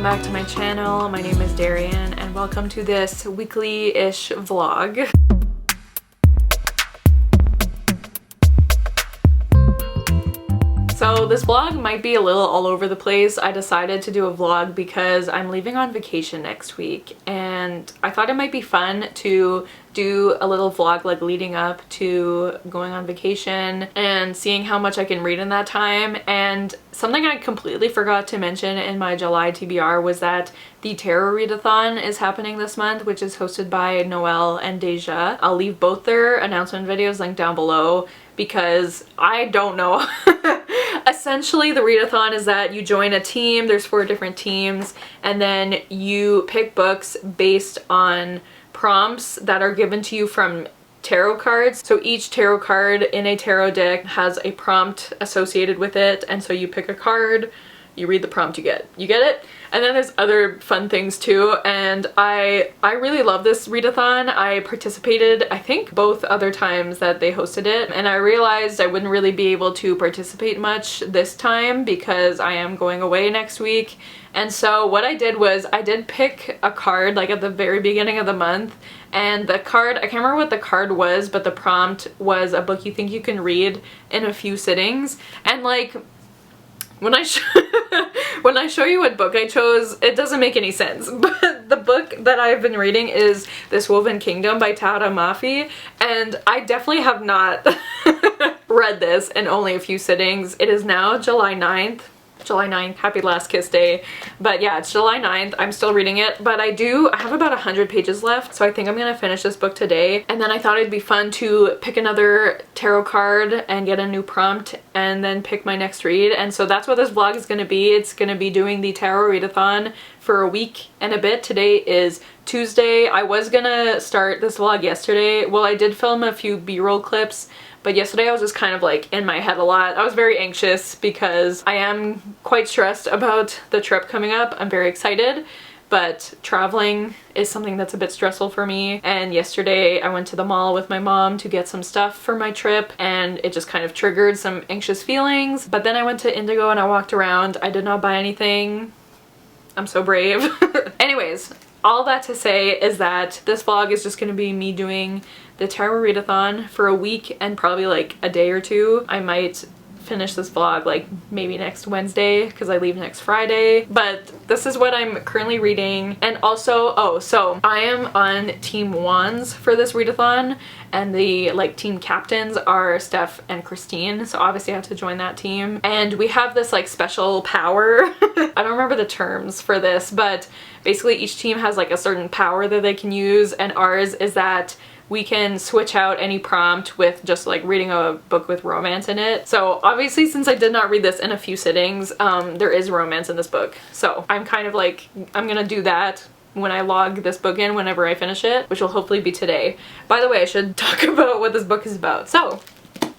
back to my channel. My name is Darian and welcome to this weekly-ish vlog. So this vlog might be a little all over the place. I decided to do a vlog because I'm leaving on vacation next week and I thought it might be fun to do a little vlog like leading up to going on vacation and seeing how much I can read in that time. And something I completely forgot to mention in my July TBR was that the tarot readathon is happening this month, which is hosted by Noelle and Daijah. I'll leave both their announcement videos linked down below because I don't know. Essentially, the readathon is that you join a team, there's 4 different teams, and then you pick books based on prompts that are given to you from tarot cards. So each tarot card in a tarot deck has a prompt associated with it, and so you pick a card, you read the prompt, you get it? And then there's other fun things too, and I really love this readathon. I participated, I think, both other times that they hosted it, and I realized I wouldn't really be able to participate much this time because I am going away next week. And so what I did was I did pick a card like at the very beginning of the month, and the card, I can't remember what the card was, but the prompt was a book you think you can read in a few sittings. And like, when I show you what book I chose, it doesn't make any sense. But the book that I've been reading is This Woven Kingdom by Tara Mafi, and I definitely have not read this in only a few sittings. It is now July 9th. July 9th, happy last kiss day. But yeah, it's July 9th. I'm still reading it, but I have about 100 pages left, so I think I'm gonna finish this book today. And then I thought it'd be fun to pick another tarot card and get a new prompt and then pick my next read. And so that's what this vlog is gonna be. It's gonna be doing the tarot readathon for a week and a bit. Today is Tuesday. I was gonna start this vlog yesterday. Well, I did film a few B-roll clips, but yesterday I was just kind of like in my head a lot. I was very anxious because I am quite stressed about the trip coming up. I'm very excited, but traveling is something that's a bit stressful for me. And yesterday I went to the mall with my mom to get some stuff for my trip, and it just kind of triggered some anxious feelings. But then I went to Indigo and I walked around. I did not buy anything. I'm so brave. Anyways, all that to say is that this vlog is just gonna be me doing the tarot readathon for a week and probably like a day or two. I might finish this vlog like maybe next Wednesday because I leave next Friday, but this is what I'm currently reading. And also, oh, so I am on Team Wands for this readathon, and the like team captains are Steph and Christine, so obviously I have to join that team. And we have this like special power. I don't remember the terms for this, but basically each team has like a certain power that they can use, and ours is that we can switch out any prompt with just like reading a book with romance in it. So obviously, since I did not read this in a few sittings, there is romance in this book. So I'm kind of like, I'm gonna do that when I log this book in whenever I finish it, which will hopefully be today. By the way, I should talk about what this book is about. So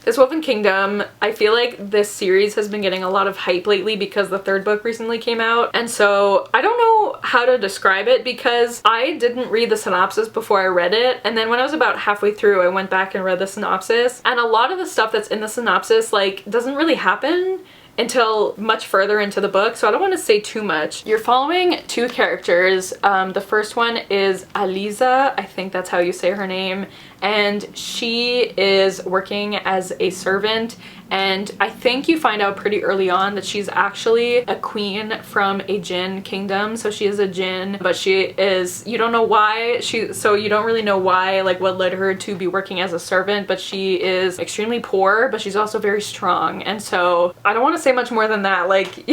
This Woven Kingdom, I feel like this series has been getting a lot of hype lately because the 3rd book recently came out. And so I don't know how to describe it because I didn't read the synopsis before I read it. And then when I was about halfway through, I went back and read the synopsis. And a lot of the stuff that's in the synopsis like doesn't really happen until much further into the book, so I don't want to say too much. You're following 2 characters. The first one is Aliza, I think that's how you say her name, and she is working as a servant, and I think you find out pretty early on that she's actually a queen from a Jinn kingdom. So she is a Jinn, but she is, you don't know why, so you don't really know why, like what led her to be working as a servant, but she is extremely poor, but she's also very strong. And so I don't want to say much more than that, like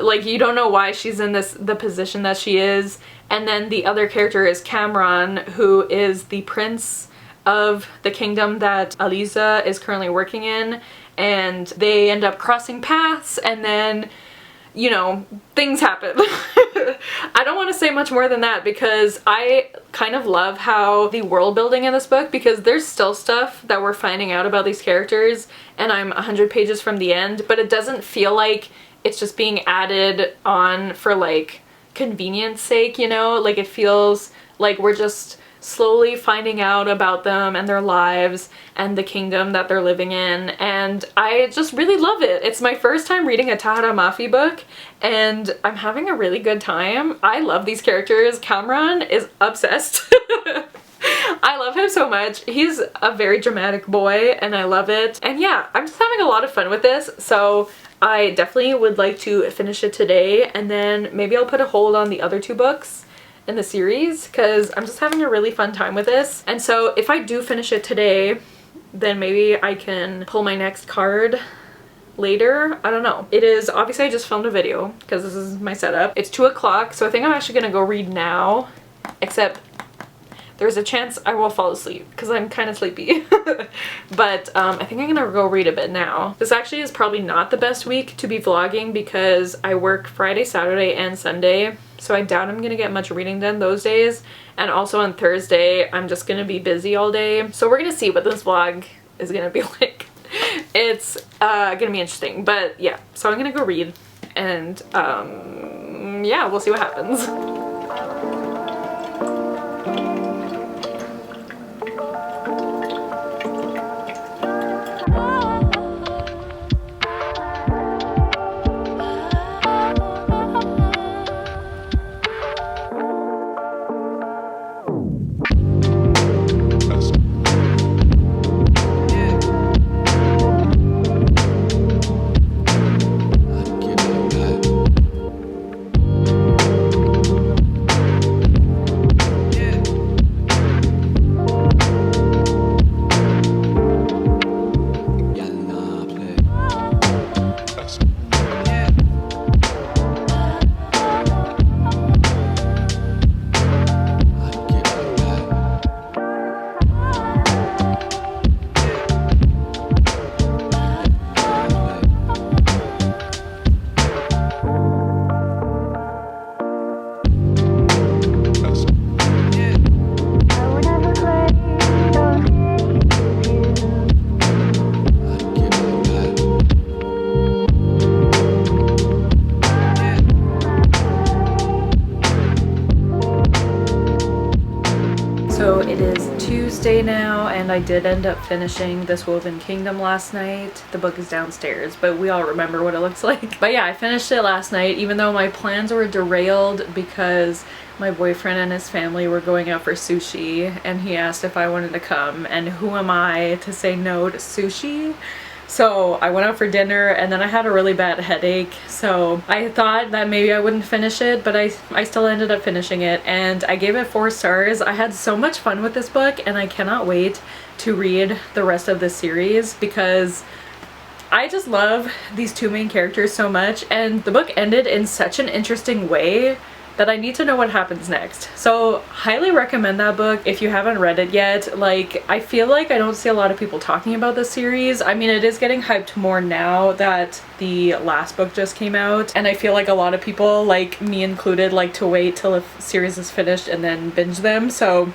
like you don't know why she's in the position that she is. And then the other character is Cameron, who is the prince of the kingdom that Aliza is currently working in, and they end up crossing paths, and then, you know, things happen. I don't want to say much more than that because I kind of love how the world building in this book, because there's still stuff that we're finding out about these characters, and I'm 100 pages from the end, but it doesn't feel like it's just being added on for like convenience sake, you know? Like it feels like we're just slowly finding out about them and their lives and the kingdom that they're living in, and I just really love it. It's my first time reading a Tahara Mafi book and I'm having a really good time. I love these characters. Cameron is obsessed. I love him so much. He's a very dramatic boy and I love it. And yeah, I'm just having a lot of fun with this, so I definitely would like to finish it today, and then maybe I'll put a hold on the other 2 books in the series because I'm just having a really fun time with this. And so if I do finish it today, then maybe I can pull my next card later. I don't know. It is, obviously I just filmed a video because this is my setup. It's 2 o'clock, so I think I'm actually gonna go read now, except there's a chance I will fall asleep because I'm kind of sleepy. But I think I'm gonna go read a bit now. This actually is probably not the best week to be vlogging because I work Friday, Saturday, and Sunday. So I doubt I'm gonna get much reading done those days. And also on Thursday, I'm just gonna be busy all day. So we're gonna see what this vlog is gonna be like. It's gonna be interesting, but yeah. So I'm gonna go read and yeah, we'll see what happens. So it is Tuesday now, and I did end up finishing This Woven Kingdom last night. The book is downstairs, but we all remember what it looks like. But yeah, I finished it last night, even though my plans were derailed because my boyfriend and his family were going out for sushi, and he asked if I wanted to come, and who am I to say no to sushi? So I went out for dinner, and then I had a really bad headache, so I thought that maybe I wouldn't finish it, but I still ended up finishing it, and I gave it 4 stars. I had so much fun with this book, and I cannot wait to read the rest of this series because I just love these 2 main characters so much, and the book ended in such an interesting way that I need to know what happens next. So highly recommend that book if you haven't read it yet. Like, I feel like I don't see a lot of people talking about this series. I mean, it is getting hyped more now that the last book just came out, and I feel like a lot of people, like me included, like to wait till the series is finished and then binge them. So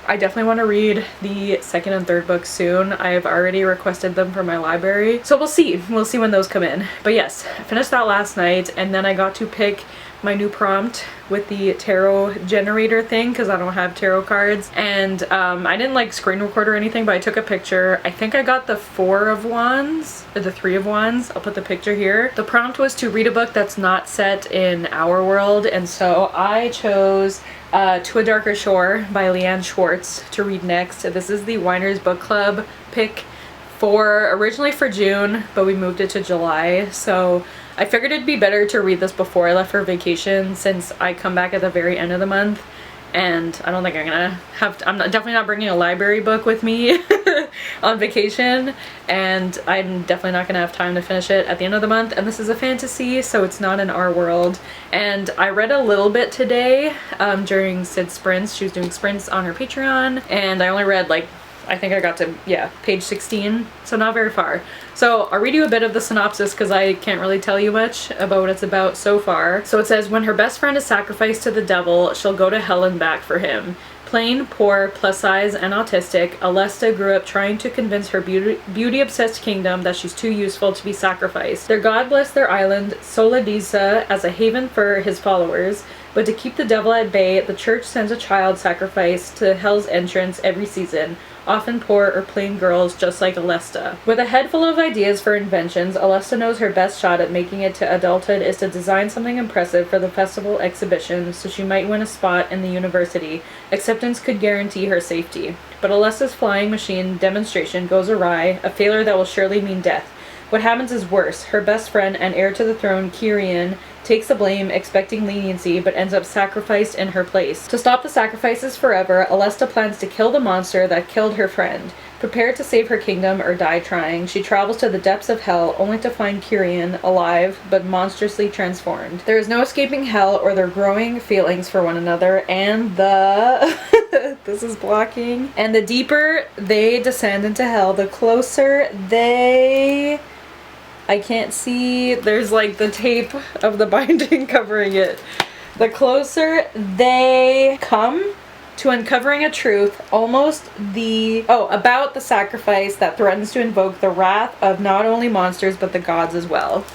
I definitely want to read the 2nd and 3rd books soon. I've already requested them from my library, so we'll see when those come in. But yes, I finished that last night, and then I got to pick my new prompt with the tarot generator thing because I don't have tarot cards, and I didn't like screen record or anything, but I took a picture. I think I got the 4 of Wands or the 3 of Wands. I'll put the picture here. The prompt was to read a book that's not set in our world, and so I chose To a Darker Shore by Leanne Schwartz to read next. This is the Winers Book Club pick originally for June, but we moved it to July, so I figured it'd be better to read this before I left for vacation since I come back at the very end of the month, and I don't think I'm gonna have I'm definitely not bringing a library book with me on vacation, and I'm definitely not gonna have time to finish it at the end of the month. And this is a fantasy, so it's not in our world. And I read a little bit today during Sid's sprints. She was doing sprints on her Patreon, and I only read like, I think I got to, yeah, page 16, so not very far. So I'll read you a bit of the synopsis because I can't really tell you much about what it's about so far. So it says, when her best friend is sacrificed to the devil, she'll go to hell and back for him. Plain, poor, plus size, and autistic, Alesta grew up trying to convince her beauty-obsessed kingdom that she's too useful to be sacrificed. Their god blessed their island, Soladisa, as a haven for his followers. But to keep the devil at bay, the church sends a child sacrifice to hell's entrance every season, often poor or plain girls just like Alesta. With a head full of ideas for inventions, Alesta knows her best shot at making it to adulthood is to design something impressive for the festival exhibition so she might win a spot in the university. Acceptance could guarantee her safety. But Alesta's flying machine demonstration goes awry, a failure that will surely mean death. What happens is worse. Her best friend and heir to the throne, Kyrian, takes the blame, expecting leniency, but ends up sacrificed in her place. To stop the sacrifices forever, Alesta plans to kill the monster that killed her friend. Prepared to save her kingdom or die trying, she travels to the depths of hell only to find Kyrian alive but monstrously transformed. There is no escaping hell or their growing feelings for one another, and the this is blocking. And the deeper they descend into hell, the closer they... I can't see, there's like the tape of the binding covering it. The closer they come to uncovering a truth, about the sacrifice that threatens to invoke the wrath of not only monsters but the gods as well.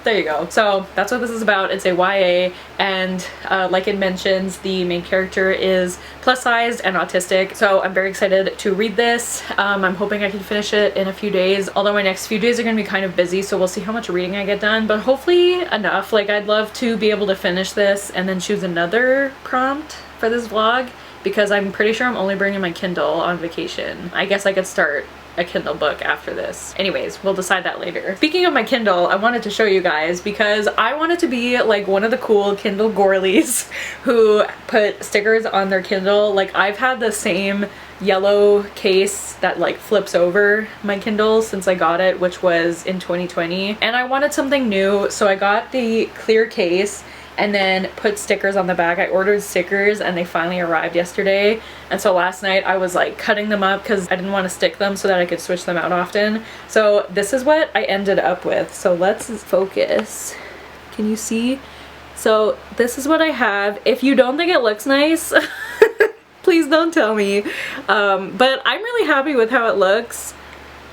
There you go. So that's what this is about. It's a YA, and like it mentions, the main character is plus sized and autistic, so I'm very excited to read this. I'm hoping I can finish it in a few days, although my next few days are going to be kind of busy, so we'll see how much reading I get done, but hopefully enough. Like, I'd love to be able to finish this and then choose another prompt for this vlog, because I'm pretty sure I'm only bringing my Kindle on vacation. I guess I could start a Kindle book after this. Anyways, we'll decide that later. Speaking of my Kindle, I wanted to show you guys because I wanted to be like one of the cool Kindle girlies who put stickers on their Kindle. Like, I've had the same yellow case that like flips over my Kindle since I got it, which was in 2020, and I wanted something new, so I got the clear case and then put stickers on the back. I ordered stickers and they finally arrived yesterday, and so last night I was like cutting them up because I didn't want to stick them so that I could switch them out often. So this is what I ended up with. So let's focus. Can you see? So this is what I have. If you don't think it looks nice, please don't tell me. But I'm really happy with how it looks.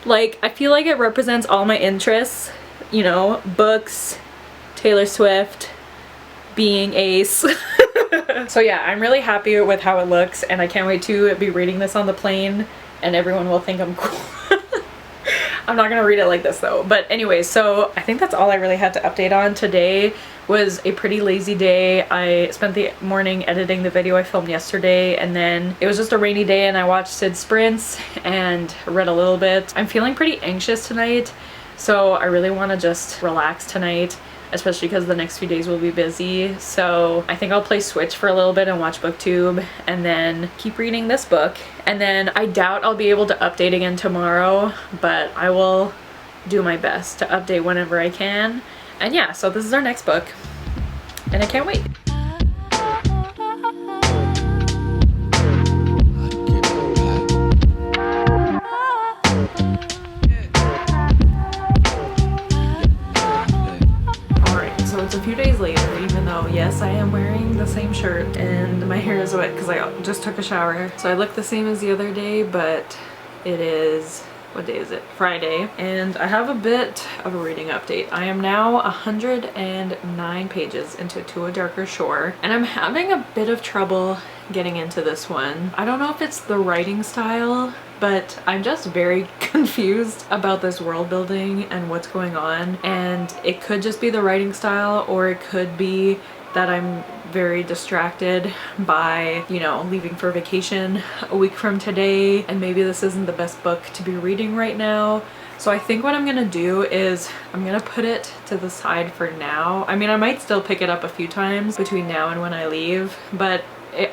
Like, I feel like it represents all my interests, you know, books, Taylor Swift, being ace. So yeah, I'm really happy with how it looks, and I can't wait to be reading this on the plane and everyone will think I'm cool. I'm not gonna read it like this though. But anyways, so I think that's all I really had to update on. Today was a pretty lazy day. I spent the morning editing the video I filmed yesterday, and then it was just a rainy day and I watched Sid Sprints and read a little bit. I'm feeling pretty anxious tonight, so I really want to just relax tonight, especially because the next few days will be busy. So I think I'll play Switch for a little bit and watch booktube and then keep reading this book. And then I doubt I'll be able to update again tomorrow, but I will do my best to update whenever I can. And yeah, so this is our next book and I can't wait. It's a few days later, even though yes, I am wearing the same shirt and my hair is wet because I just took a shower. So I look the same as the other day, but it is, what day is it? Friday. And I have a bit of a reading update. I am now 109 pages into To a Darker Shore, and I'm having a bit of trouble getting into this one. I don't know if it's the writing style, but I'm just very confused about this world building and what's going on, and it could just be the writing style, or it could be that I'm very distracted by, you know, leaving for vacation a week from today, and maybe this isn't the best book to be reading right now. So I think what I'm gonna do is I'm gonna put it to the side for now. I mean, I might still pick it up a few times between now and when I leave, but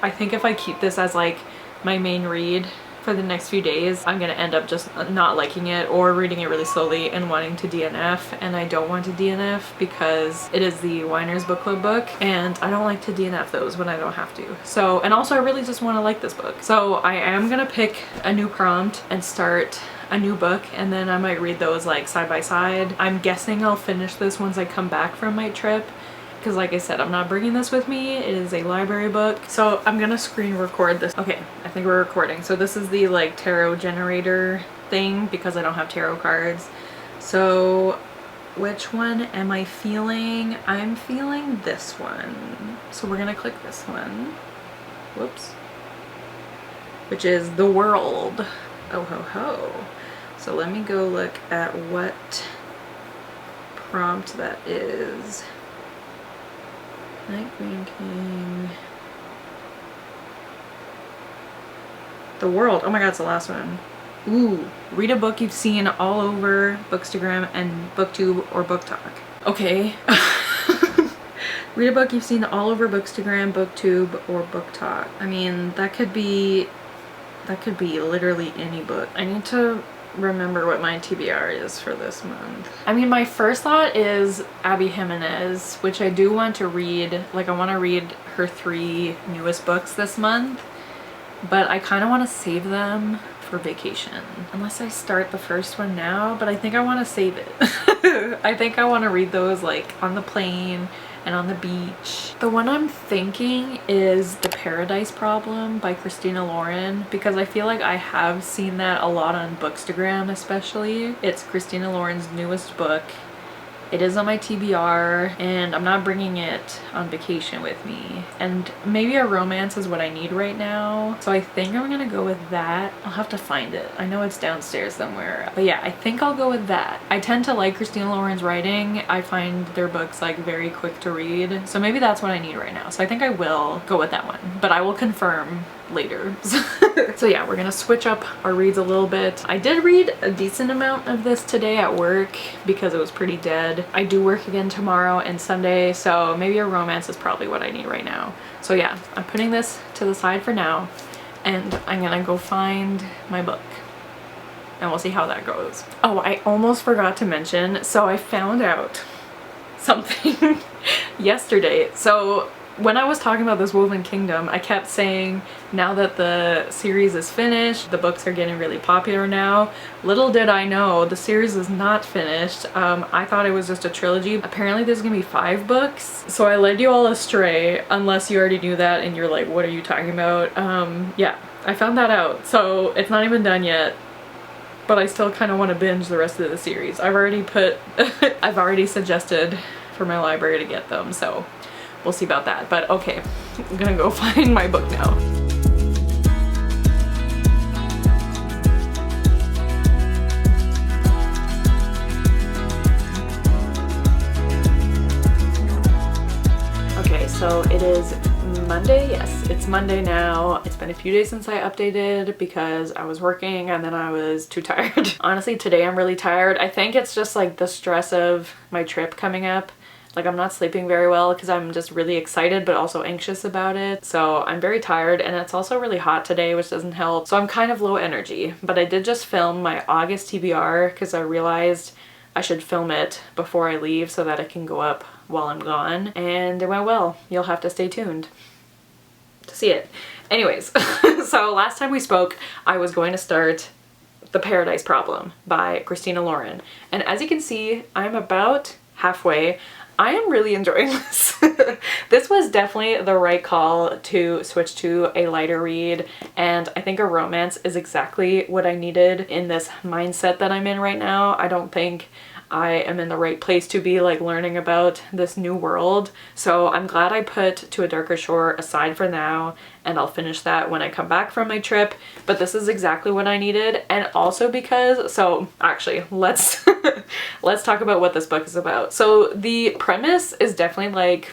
I think if I keep this as like my main read for the next few days, I'm gonna end up just not liking it or reading it really slowly and wanting to DNF, and I don't want to DNF because it is the Winer's Book Club book and I don't like to DNF those when I don't have to. So, and also I really just want to like this book. So I am gonna pick a new prompt and start a new book, and then I might read those like side by side. I'm guessing I'll finish this once I come back from my trip, because like I said, I'm not bringing this with me. It is a library book. So I'm gonna screen record this. Okay, I think we're recording. So this is the like tarot generator thing because I don't have tarot cards. So which one am I feeling? I'm feeling this one. So we're gonna click this one. Whoops. Which is The World. Oh ho ho. So let me go look at what prompt that is. Night Queen King. The World. Oh my god, it's the last one. Ooh, read a book you've seen all over Bookstagram and BookTube or BookTok. Okay. Read a book you've seen all over Bookstagram, BookTube, or BookTok. I mean, that could be literally any book. I need to remember what my TBR is for this month. I mean, my first thought is Abby Jimenez, which I do want to read. Like, I want to read her 3 newest books this month, but I kind of want to save them for vacation. Unless I start the first one now, but I think I want to save it. I think I want to read those like on the plane and on the beach. The one I'm thinking is The Paradise Problem by Christina Lauren, because I feel like I have seen that a lot on Bookstagram especially. It's Christina Lauren's newest book. It is on my TBR, and I'm not bringing it on vacation with me. And maybe a romance is what I need right now. So I think I'm gonna go with that. I'll have to find it. I know it's downstairs somewhere. But yeah, I think I'll go with that. I tend to like Christina Lauren's writing. I find their books like very quick to read. So maybe that's what I need right now. So I think I will go with that one. But I will confirm later. So yeah, we're gonna switch up our reads a little bit. I did read a decent amount of this today at work because it was pretty dead. I do work again tomorrow and Sunday, so maybe a romance is probably what I need right now. So yeah, I'm putting this to the side for now, and I'm gonna go find my book and we'll see how that goes. Oh, I almost forgot to mention, so I found out something yesterday. So when I was talking about this Woven Kingdom, I kept saying now that the series is finished, the books are getting really popular now. Little did I know, the series is not finished. I thought it was just a trilogy. Apparently there's gonna be 5 books. So I led you all astray, unless you already knew that and you're like, what are you talking about? Yeah, I found that out. So it's not even done yet, but I still kind of want to binge the rest of the series. I've already suggested for my library to get them, so we'll see about that. But okay, I'm gonna go find my book now. Okay, so it is Monday. Yes, it's Monday now. It's been a few days since I updated because I was working and then I was too tired. Honestly, today I'm really tired. I think it's just like the stress of my trip coming up. Like, I'm not sleeping very well because I'm just really excited but also anxious about it. So I'm very tired, and it's also really hot today, which doesn't help. So I'm kind of low energy, but I did just film my August TBR because I realized I should film it before I leave so that it can go up while I'm gone. And it went well. You'll have to stay tuned to see it. Anyways, so last time we spoke, I was going to start The Paradise Problem by Christina Lauren. And as you can see, I'm about halfway. I am really enjoying this. This was definitely the right call to switch to a lighter read, and I think a romance is exactly what I needed in this mindset that I'm in right now. I don't think I am in the right place to be like learning about this new world. So I'm glad I put To a Darker Shore aside for now, and I'll finish that when I come back from my trip. But this is exactly what I needed, and also because, so actually let's let's talk about what this book is about. So the premise is definitely like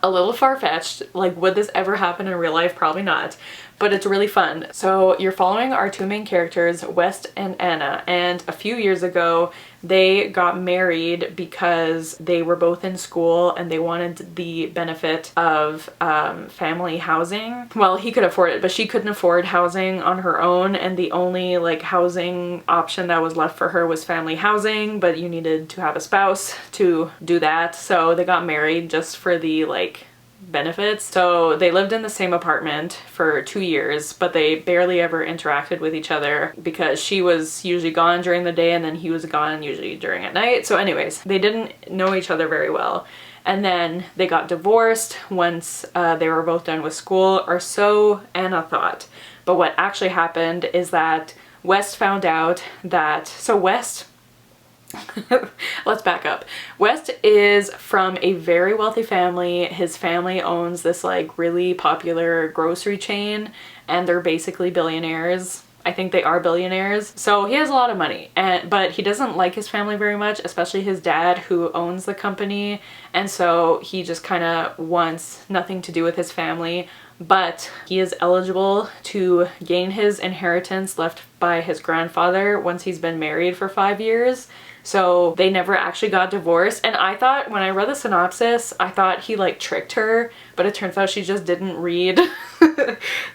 a little far-fetched. Like, would this ever happen in real life? Probably not. But it's really fun. So you're following our 2 main characters, West and Anna, and a few years ago they got married because they were both in school and they wanted the benefit of family housing. Well, he could afford it, but she couldn't afford housing on her own, and the only like housing option that was left for her was family housing, but you needed to have a spouse to do that. So they got married just for the like benefits. So they lived in the same apartment for 2 years, but they barely ever interacted with each other because she was usually gone during the day and then he was gone usually during at night. So anyways, they didn't know each other very well. And then they got divorced once they were both done with school, or so Anna thought. But what actually happened is that West found out that, so West let's back up. West is from a very wealthy family. His family owns this like really popular grocery chain and they're basically billionaires. I think they are billionaires. So he has a lot of money, but he doesn't like his family very much, especially his dad who owns the company. And so he just kind of wants nothing to do with his family, but he is eligible to gain his inheritance left by his grandfather once he's been married for 5 years. So they never actually got divorced. And I thought, when I read the synopsis, I thought he like tricked her, but it turns out she just didn't read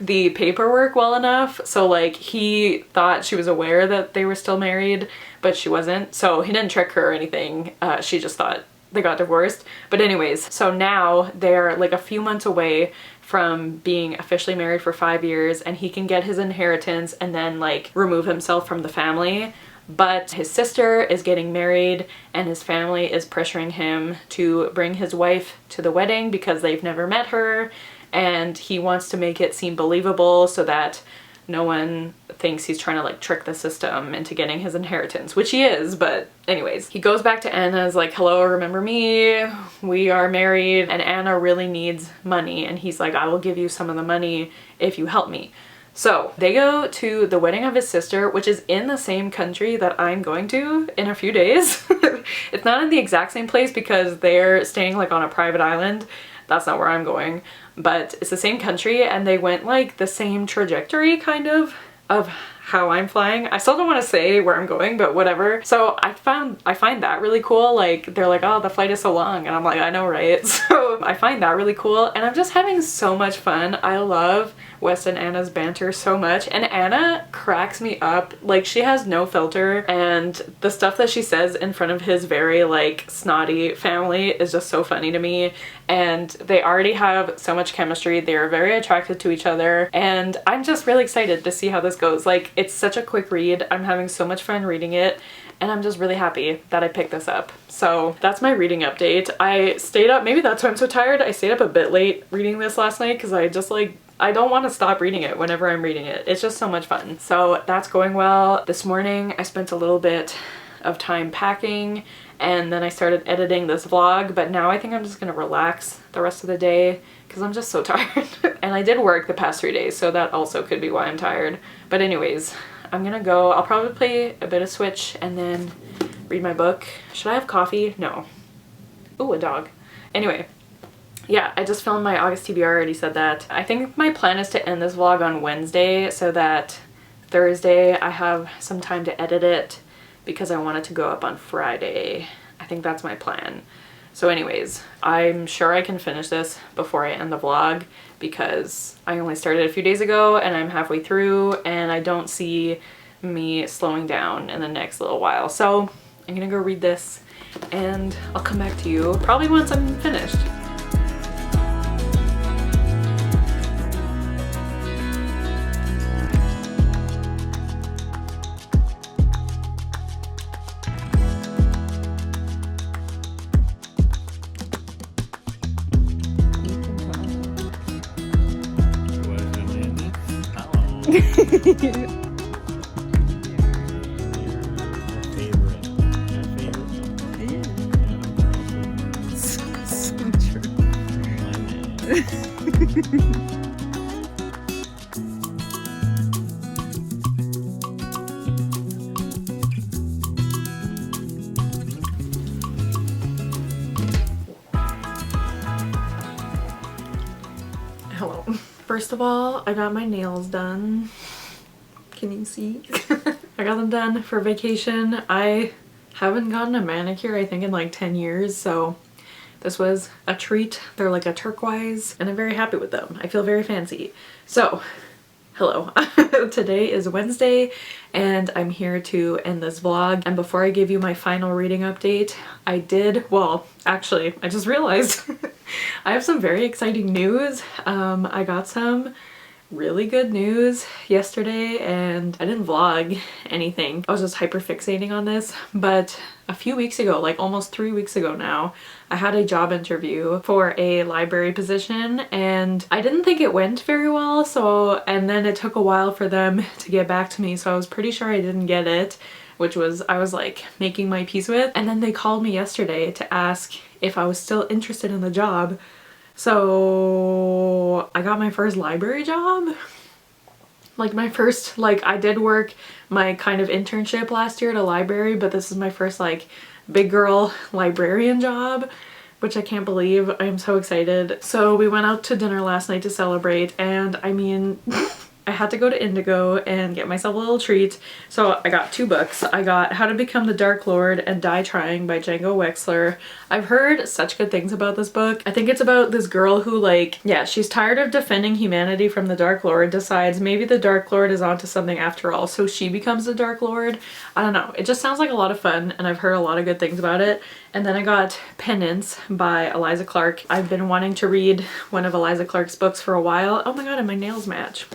the paperwork well enough. So like he thought she was aware that they were still married, but she wasn't. So he didn't trick her or anything. She just thought they got divorced. But anyways, so now they're like a few months away from being officially married for 5 years, and he can get his inheritance and then like remove himself from the family. But his sister is getting married and his family is pressuring him to bring his wife to the wedding because they've never met her, and he wants to make it seem believable so that no one thinks he's trying to like trick the system into getting his inheritance, which he is. But anyways, he goes back to Anna's like, hello, remember me? We are married. And Anna really needs money and he's like, I will give you some of the money if you help me. So they go to the wedding of his sister, which is in the same country that I'm going to in a few days. It's not in the exact same place because they're staying like on a private island. That's not where I'm going, but it's the same country and they went like the same trajectory kind of how I'm flying. I still don't want to say where I'm going, but whatever. So I find that really cool. Like they're like, oh, the flight is so long, and I'm like, I know, right? So I find that really cool and I'm just having so much fun. I love West and Anna's banter so much, and Anna cracks me up. Like she has no filter, and the stuff that she says in front of his very like snotty family is just so funny to me. And they already have so much chemistry. They are very attracted to each other, and I'm just really excited to see how this goes. Like it's such a quick read. I'm having so much fun reading it, and I'm just really happy that I picked this up. So that's my reading update. I stayed up, maybe that's why I'm so tired. I stayed up a bit late reading this last night because I just like, I don't want to stop reading it whenever I'm reading it. It's just so much fun. So that's going well. This morning I spent a little bit of time packing and then I started editing this vlog, but now I think I'm just gonna relax the rest of the day because I'm just so tired. And I did work the past 3 days, so that also could be why I'm tired. But anyways, I'm gonna go. I'll probably play a bit of Switch and then read my book. Should I have coffee? No. Ooh, a dog. Anyway. Yeah, I just filmed my August TBR, I already said that. I think my plan is to end this vlog on Wednesday so that Thursday I have some time to edit it because I want it to go up on Friday. I think that's my plan. So anyways, I'm sure I can finish this before I end the vlog because I only started a few days ago and I'm halfway through and I don't see me slowing down in the next little while. So I'm gonna go read this and I'll come back to you probably once I'm finished. Hello. First of all, I got my nails done. Can you see? I got them done for vacation. I haven't gotten a manicure I think in like 10 years, so this was a treat. They're like a turquoise and I'm very happy with them. I feel very fancy. So hello. Today is Wednesday and I'm here to end this vlog, and before I give you my final reading update, well actually I just realized I have some very exciting news. I got some really good news yesterday and I didn't vlog anything. I was just hyper fixating on this, but a few weeks ago, like almost 3 weeks ago now, I had a job interview for a library position and I didn't think it went very well, and then it took a while for them to get back to me, so I was pretty sure I didn't get it. which was I was like making my peace with. And then they called me yesterday to ask if I was still interested in the job. So I got my first library job. Like my first, like I did work my kind of internship last year at a library, but this is my first like big girl librarian job, which I can't believe. I am so excited. So we went out to dinner last night to celebrate, and I mean I had to go to Indigo and get myself a little treat. So I got 2 books. I got How to Become the Dark Lord and Die Trying by Django Wexler. I've heard such good things about this book. I think it's about this girl who like, yeah, she's tired of defending humanity from the Dark Lord, decides maybe the Dark Lord is onto something after all, so she becomes the Dark Lord. I don't know. It just sounds like a lot of fun, and I've heard a lot of good things about it. And then I got Penance by Eliza Clark. I've been wanting to read one of Eliza Clark's books for a while. Oh my god, and my nails match.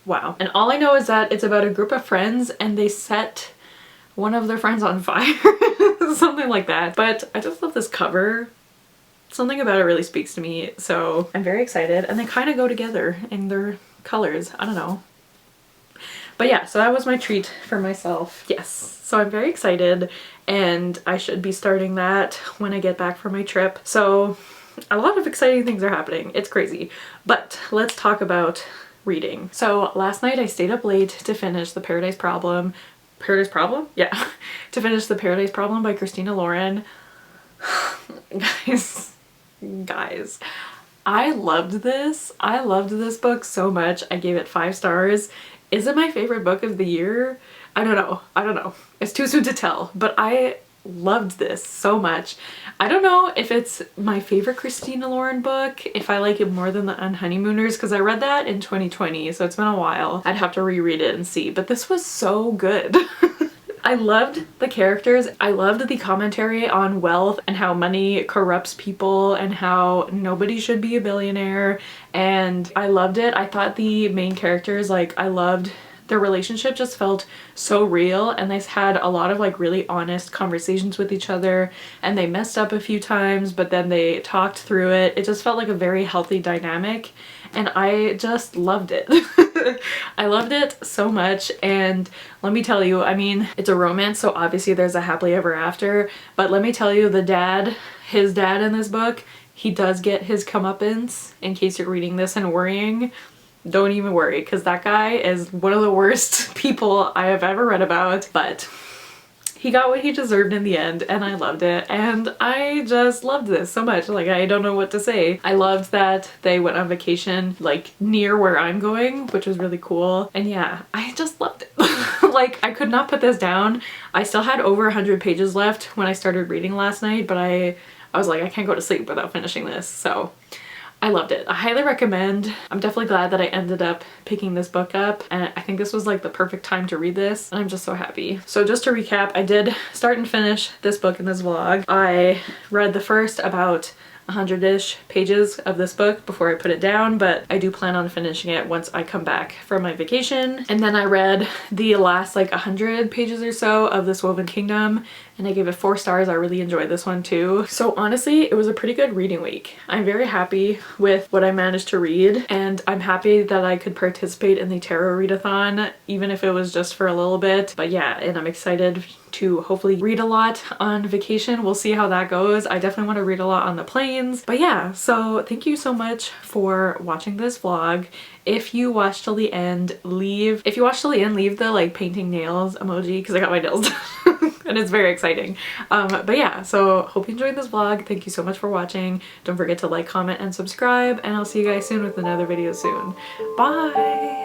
Wow. And all I know is that it's about a group of friends and they set one of their friends on fire. Something like that. But I just love this cover. Something about it really speaks to me, so I'm very excited. And they kind of go together in their colors. I don't know. But yeah, so that was my treat for myself. Yes. So I'm very excited, and I should be starting that when I get back from my trip. So a lot of exciting things are happening. It's crazy. But let's talk about reading. So last night I stayed up late to finish The Paradise Problem. Paradise Problem? Yeah. To finish The Paradise Problem by Christina Lauren. Guys, I loved this. I loved this book so much. I gave it 5 stars. Is it my favorite book of the year? I don't know. I don't know. It's too soon to tell, but I loved this so much. I don't know if it's my favorite Christina Lauren book, if I like it more than The Unhoneymooners, because I read that in 2020, so it's been a while. I'd have to reread it and see, but this was so good. I loved the characters. I loved the commentary on wealth and how money corrupts people and how nobody should be a billionaire, and I loved it. I thought the main characters, like, I loved their relationship, just felt so real, and they had a lot of like really honest conversations with each other, and they messed up a few times but then they talked through it. It just felt like a very healthy dynamic, and I just loved it. I loved it so much. And let me tell you, I mean, it's a romance, so obviously there's a happily ever after, but let me tell you, the dad, his dad in this book, he does get his comeuppance. In case you're reading this and worrying, don't even worry, because that guy is one of the worst people I have ever read about, but he got what he deserved in the end, and I loved it. And I just loved this so much. Like, I don't know what to say. I loved that they went on vacation like near where I'm going, which was really cool. And yeah, I just loved it. Like, I could not put this down. I still had over 100 pages left when I started reading last night, but I was like, I can't go to sleep without finishing this. So I loved it. I highly recommend. I'm definitely glad that I ended up picking this book up, and I think this was like the perfect time to read this, and I'm just so happy. So just to recap, I did start and finish this book in this vlog. I read the first about 100-ish pages of this book before I put it down, but I do plan on finishing it once I come back from my vacation. And then I read the last like 100 pages or so of This Woven Kingdom, and I gave it 4 stars. I really enjoyed this one too. So honestly, it was a pretty good reading week. I'm very happy with what I managed to read, and I'm happy that I could participate in the tarot readathon, even if it was just for a little bit. But yeah, and I'm excited to hopefully read a lot on vacation. We'll see how that goes. I definitely want to read a lot on the planes. But yeah, so thank you so much for watching this vlog. If you watched till the end, leave the like painting nails emoji, because I got my nails done. And it's very exciting. But yeah, so hope you enjoyed this vlog. Thank you so much for watching. Don't forget to like, comment, and subscribe, and I'll see you guys soon with another video soon. Bye!